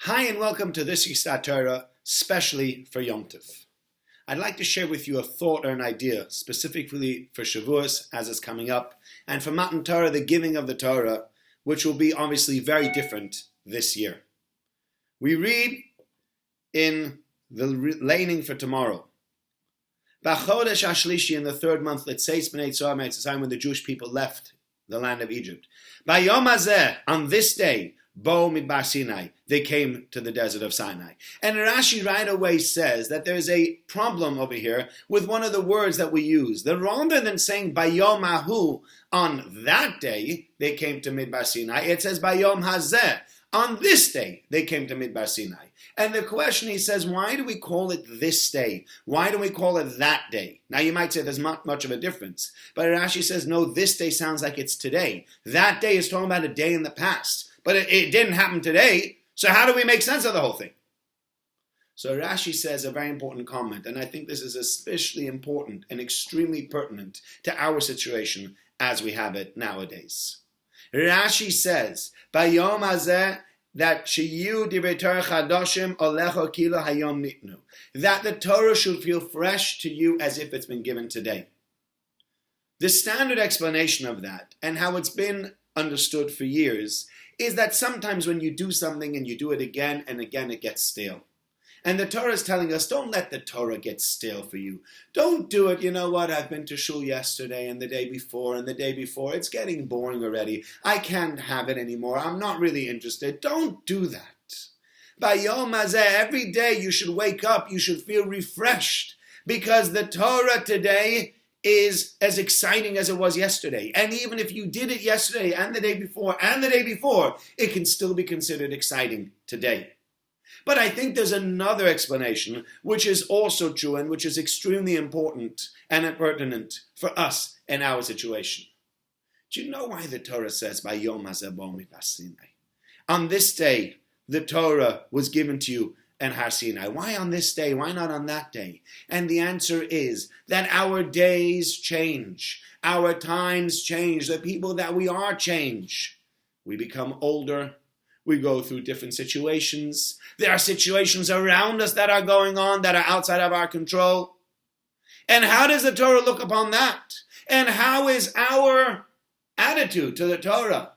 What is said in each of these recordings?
Hi and welcome to this week's Torah, specially for Yom Tov. I'd like to share with you a thought or an idea specifically for Shavuos as it's coming up, and for Matan Torah, the giving of the Torah, which will be obviously very different this year. We read in the laning for tomorrow, B'chodesh Ashlishi, in the third month, L'tzeis B'nei Tzor Mitzrayim, when the Jewish people left the land of Egypt. B'yom hazeh, on this day, Bo Midbar Sinai, they came to the desert of Sinai. And Rashi right away says that there's a problem over here with one of the words that we use. That rather than saying Bayom Ahu, on that day they came to Midbar Sinai, it says Bayom Hazeh, on this day they came to Midbar Sinai. And the question, he says, why do we call it this day? Why do we call it that day? Now you might say there's not much of a difference. But Rashi says, no, this day sounds like it's today. That day is talking about a day in the past. But it didn't happen today, so how do we make sense of the whole thing? So Rashi says a very important comment, and I think this is especially important and extremely pertinent to our situation as we have it nowadays. Rashi says, Bayom hazeh, that sheyu divrei Torah chadoshim olecho kilo hayom nitnu, that the Torah should feel fresh to you as if it's been given today. The standard explanation of that, and how it's been understood for years, is that sometimes when you do something and you do it again and again, it gets stale. And the Torah is telling us, don't let the Torah get stale for you. Don't do it, you know what, I've been to shul yesterday and the day before and the day before. It's getting boring already. I can't have it anymore. I'm not really interested. Don't do that. Bayom hazeh, every day you should wake up, you should feel refreshed, because the Torah today is as exciting as it was yesterday. And even if you did it yesterday and the day before, it can still be considered exciting today. But I think there's another explanation which is also true and which is extremely important and pertinent for us in our situation. Do you know why the Torah says, Bayom hazeh bo midbar Sinai? On this day, the Torah was given to you and Har Sinai. Why on this day? Why not on that day? And the answer is that our days change. Our times change. The people that we are change. We become older. We go through different situations. There are situations around us that are going on that are outside of our control. And how does the Torah look upon that? And how is our attitude to the Torah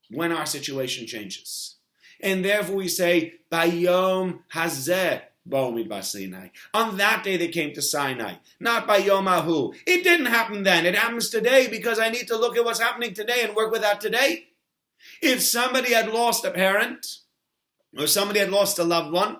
when our situation changes? And therefore we say, Bayom hazeh bo midbar Sinai. On that day they came to Sinai, not Bayom ahu. It didn't happen then. It happens today because I need to look at what's happening today and work with that today. If somebody had lost a parent, or somebody had lost a loved one,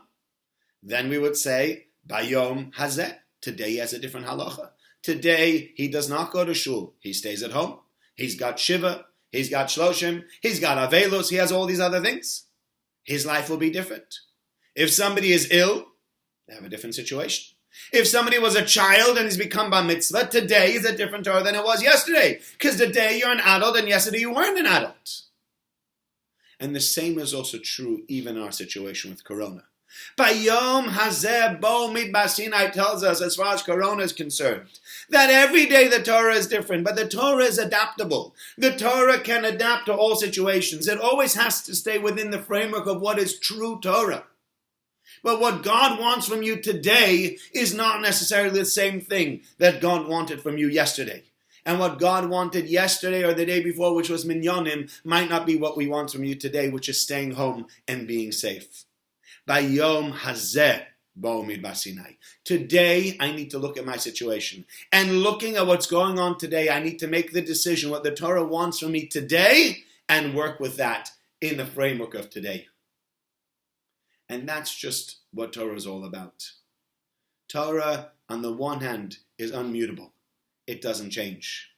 then we would say, Bayom hazeh. Today he has a different halacha. Today he does not go to shul. He stays at home. He's got shiva. He's got shloshim. He's got avelos. He has all these other things. His life will be different. If somebody is ill, they have a different situation. If somebody was a child and has become bar mitzvah, today is a different Torah than it was yesterday. Because today you're an adult and yesterday you weren't an adult. And the same is also true even in our situation with Corona. Bayom hazeh bo midbar Sinai tells us, as far as Corona is concerned, that every day the Torah is different, but the Torah is adaptable. The Torah can adapt to all situations. It always has to stay within the framework of what is true Torah. But what God wants from you today is not necessarily the same thing that God wanted from you yesterday. And what God wanted yesterday or the day before, which was minyanim, might not be what we want from you today, which is staying home and being safe. Bayom hazeh bo midbar Sinai. Today, I need to look at my situation. And looking at what's going on today, I need to make the decision what the Torah wants from me today and work with that in the framework of today. And that's just what Torah is all about. Torah, on the one hand, is unmutable. It doesn't change.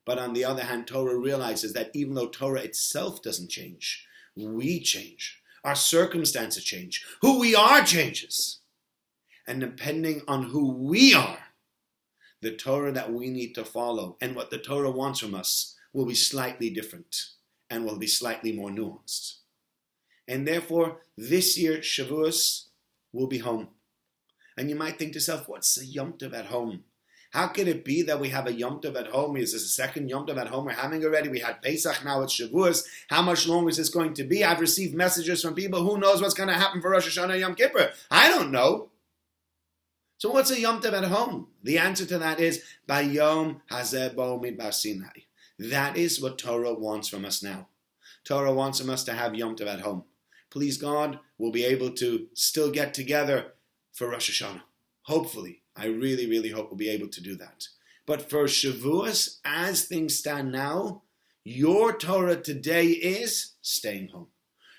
But on the other hand, Torah realizes that even though Torah itself doesn't change, we change. Our circumstances change. Who we are changes. And depending on who we are, the Torah that we need to follow and what the Torah wants from us will be slightly different and will be slightly more nuanced. And therefore, this year, Shavuos will be home. And you might think to yourself, what's a Yom Tov at home? How could it be that we have a Yom Tov at home? Is this a second Yom Tov at home we're having already? We had Pesach, now it's Shavuos. How much longer is this going to be? I've received messages from people, who knows what's going to happen for Rosh Hashanah Yom Kippur? I don't know. So what's a Yom Tov at home? The answer to that is, Bayom Hazeh Bo Midbar Sinai. That is what Torah wants from us now. Torah wants from us to have Yom Tov at home. Please God, we'll be able to still get together for Rosh Hashanah. Hopefully. I really, really hope we'll be able to do that. But for Shavuos, as things stand now, your Torah today is staying home.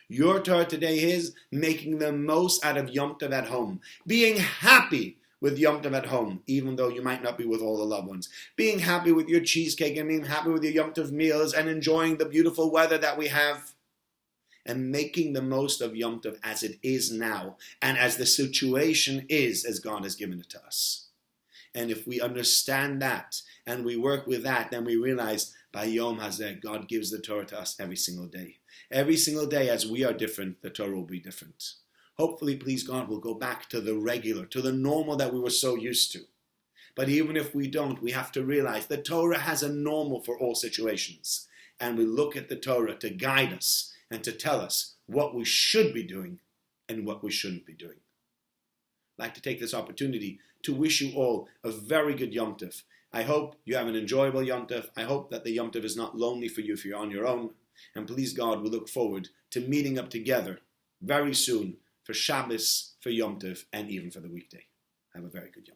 Your Torah today is making the most out of Yom Tov at home. Being happy with Yom Tov at home, even though you might not be with all the loved ones. Being happy with your cheesecake and being happy with your Yom Tov meals and enjoying the beautiful weather that we have. And making the most of Yom Tov as it is now, and as the situation is as God has given it to us. And if we understand that, and we work with that, then we realize, by Yom Hazeh, God gives the Torah to us every single day. Every single day, as we are different, the Torah will be different. Hopefully, please God, we'll go back to the regular, to the normal that we were so used to. But even if we don't, we have to realize the Torah has a normal for all situations. And we look at the Torah to guide us, and to tell us what we should be doing and what we shouldn't be doing. I'd like to take this opportunity to wish you all a very good Yom Tov. I hope you have an enjoyable Yom Tov. I hope that the Yom Tov is not lonely for you if you're on your own. And please God, we look forward to meeting up together very soon for Shabbos, for Yom Tov, and even for the weekday. Have a very good Yom Tov.